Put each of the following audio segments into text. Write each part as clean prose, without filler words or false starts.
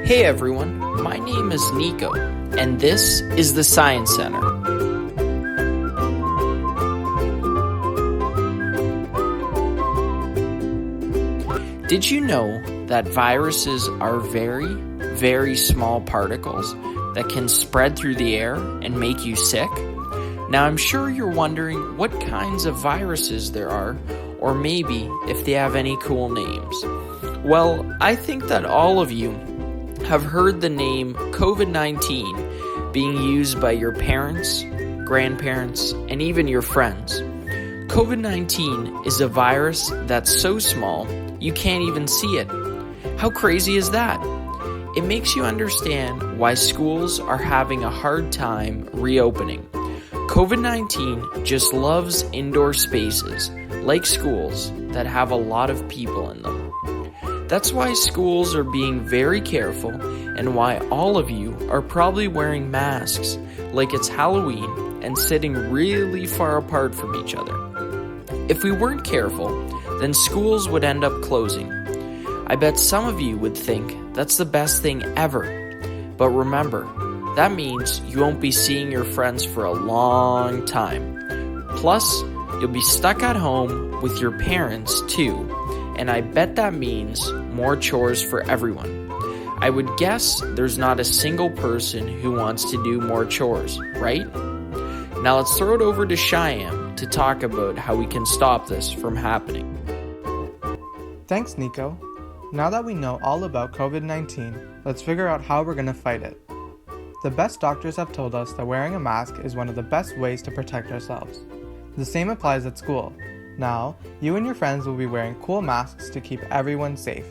Hey everyone, my name is Nico, and this is the Science Center. Did you know that viruses are very, very small particles that can spread through the air and make you sick? Now I'm sure you're wondering what kinds of viruses there are, or maybe if they have any cool names. Well, I think that all of you have heard the name COVID-19 being used by your parents, grandparents, and even your friends. COVID-19 is a virus that's so small you can't even see it. How crazy is that? It makes you understand why schools are having a hard time reopening. COVID-19 just loves indoor spaces, like schools, that have a lot of people in them. That's why schools are being very careful and why all of you are probably wearing masks like it's Halloween and sitting really far apart from each other. If we weren't careful, then schools would end up closing. I bet some of you would think that's the best thing ever. But remember, that means you won't be seeing your friends for a long time. Plus, you'll be stuck at home with your parents too. And I bet that means more chores for everyone. I would guess there's not a single person who wants to do more chores, right? Now let's throw it over to Cheyenne to talk about how we can stop this from happening. Thanks, Nico. Now that we know all about COVID-19, let's figure out how we're going to fight it. The best doctors have told us that wearing a mask is one of the best ways to protect ourselves. The same applies at school. Now, you and your friends will be wearing cool masks to keep everyone safe.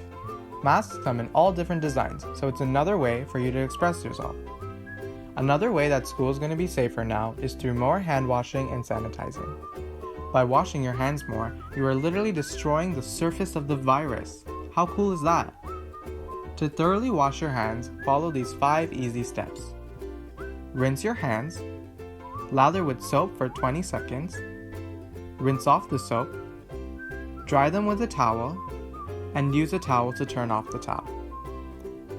Masks come in all different designs, so it's another way for you to express yourself. Another way that school is going to be safer now is through more hand washing and sanitizing. By washing your hands more, you are literally destroying the surface of the virus. How cool is that? To thoroughly wash your hands, follow these 5 easy steps. Rinse your hands, lather with soap for 20 seconds, rinse off the soap, dry them with a towel, and use a towel to turn off the tap.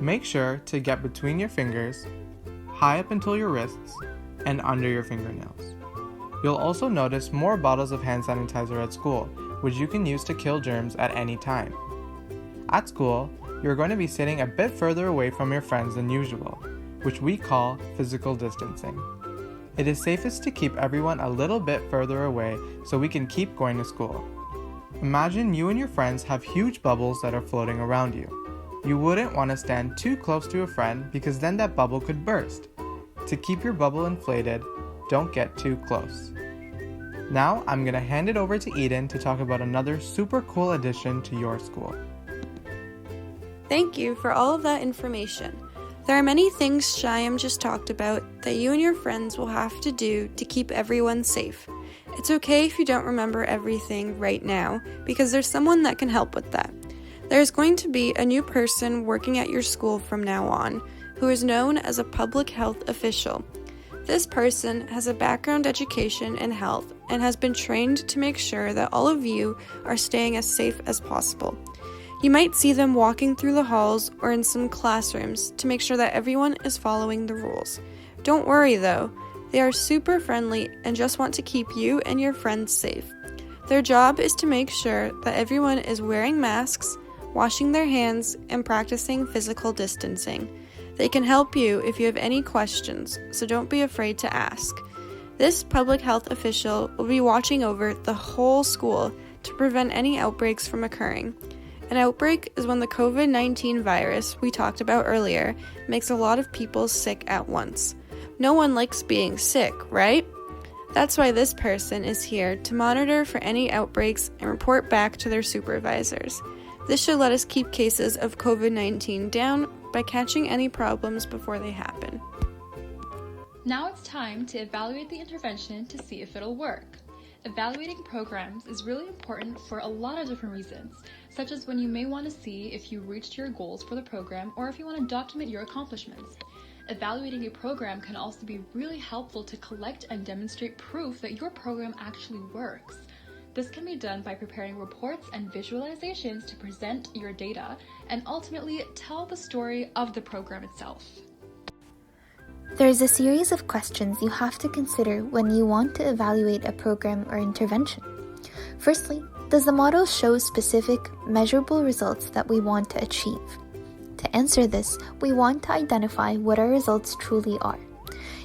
Make sure to get between your fingers, high up until your wrists, and under your fingernails. You'll also notice more bottles of hand sanitizer at school, which you can use to kill germs at any time. At school, you're going to be sitting a bit further away from your friends than usual, which we call physical distancing. It is safest to keep everyone a little bit further away so we can keep going to school. Imagine you and your friends have huge bubbles that are floating around you. You wouldn't want to stand too close to a friend because then that bubble could burst. To keep your bubble inflated, don't get too close. Now I'm going to hand it over to Eden to talk about another super cool addition to your school. Thank you for all of that information. There are many things Shyam just talked about that you and your friends will have to do to keep everyone safe. It's okay if you don't remember everything right now, because there's someone that can help with that. There's going to be a new person working at your school from now on, who is known as a public health official. This person has a background education in health and has been trained to make sure that all of you are staying as safe as possible. You might see them walking through the halls or in some classrooms to make sure that everyone is following the rules. Don't worry though, they are super friendly and just want to keep you and your friends safe. Their job is to make sure that everyone is wearing masks, washing their hands, and practicing physical distancing. They can help you if you have any questions, so don't be afraid to ask. This public health official will be watching over the whole school to prevent any outbreaks from occurring. An outbreak is when the COVID-19 virus we talked about earlier makes a lot of people sick at once. No one likes being sick, right? That's why this person is here to monitor for any outbreaks and report back to their supervisors. This should let us keep cases of COVID-19 down by catching any problems before they happen. Now it's time to evaluate the intervention to see if it'll work. Evaluating programs is really important for a lot of different reasons, such as when you may want to see if you reached your goals for the program or if you want to document your accomplishments. Evaluating a program can also be really helpful to collect and demonstrate proof that your program actually works. This can be done by preparing reports and visualizations to present your data and ultimately tell the story of the program itself. There's a series of questions you have to consider when you want to evaluate a program or intervention. Firstly, does the model show specific, measurable results that we want to achieve? To answer this, we want to identify what our results truly are.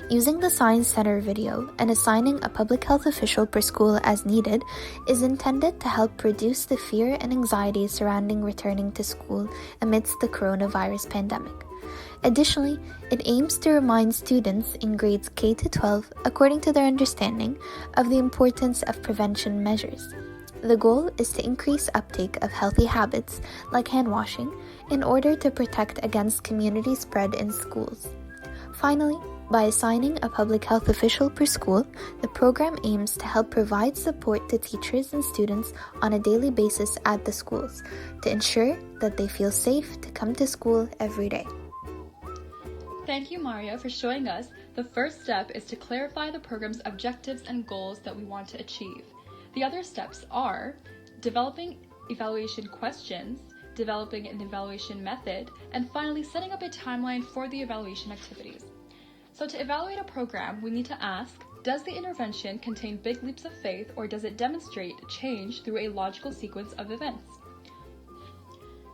Using the Science Center video and assigning a public health official per school as needed is intended to help reduce the fear and anxiety surrounding returning to school amidst the coronavirus pandemic. Additionally, it aims to remind students in grades K to 12, according to their understanding, of the importance of prevention measures. The goal is to increase uptake of healthy habits like hand washing in order to protect against community spread in schools. Finally, by assigning a public health official per school, the program aims to help provide support to teachers and students on a daily basis at the schools to ensure that they feel safe to come to school every day. Thank you, Maria, for showing us the first step is to clarify the program's objectives and goals that we want to achieve. The other steps are developing evaluation questions, developing an evaluation method, and finally setting up a timeline for the evaluation activities. So to evaluate a program, we need to ask, does the intervention contain big leaps of faith or does it demonstrate change through a logical sequence of events?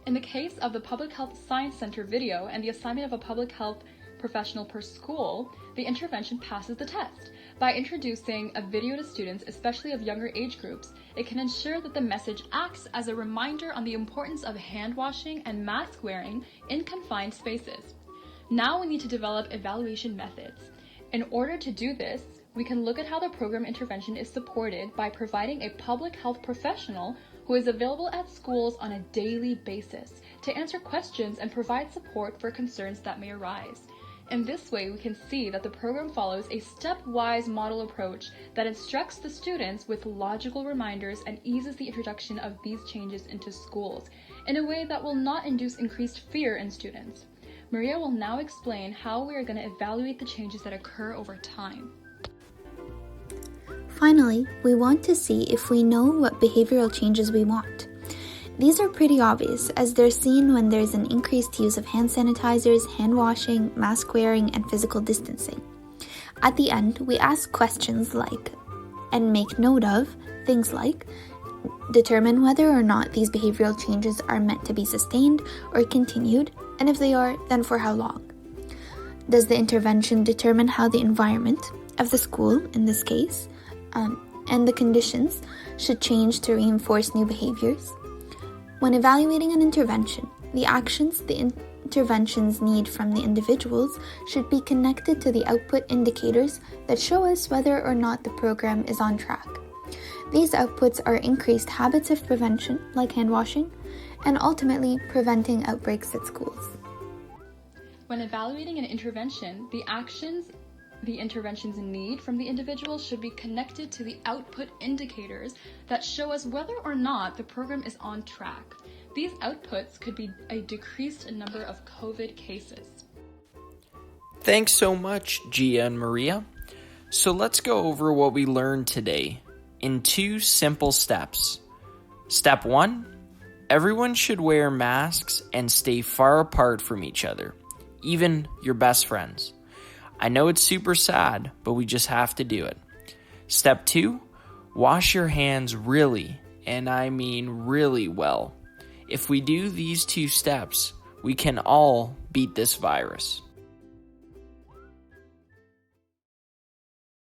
In the case of the Public Health Science Center video and the assignment of a public health professional per school, the intervention passes the test. By introducing a video to students, especially of younger age groups, it can ensure that the message acts as a reminder on the importance of hand washing and mask wearing in confined spaces. Now we need to develop evaluation methods. In order to do this, we can look at how the program intervention is supported by providing a public health professional who is available at schools on a daily basis to answer questions and provide support for concerns that may arise. In this way, we can see that the program follows a stepwise model approach that instructs the students with logical reminders and eases the introduction of these changes into schools in a way that will not induce increased fear in students. Maria will now explain how we are going to evaluate the changes that occur over time. Finally, we want to see if we know what behavioral changes we want. These are pretty obvious as they're seen when there's an increased use of hand sanitizers, hand washing, mask wearing, and physical distancing. At the end, we ask questions like, and make note of, things like, determine whether or not these behavioral changes are meant to be sustained or continued, and if they are, then for how long. Does the intervention determine how the environment of the school, in this case, and the conditions should change to reinforce new behaviors? When evaluating an intervention, the actions the interventions need from the individuals should be connected to the output indicators that show us whether or not the program is on track. These outputs are increased habits of prevention, like hand washing, and ultimately preventing outbreaks at schools. When evaluating an intervention, the actions the interventions need from the individual should be connected to the output indicators that show us whether or not the program is on track. These outputs could be a decreased number of COVID cases. Thanks so much, Gia and Maria. So let's go over what we learned today in 2 simple steps. Step 1, everyone should wear masks and stay far apart from each other, even your best friends. I know it's super sad, but we just have to do it. Step 2, wash your hands really, and I mean really well. If we do these 2 steps, we can all beat this virus.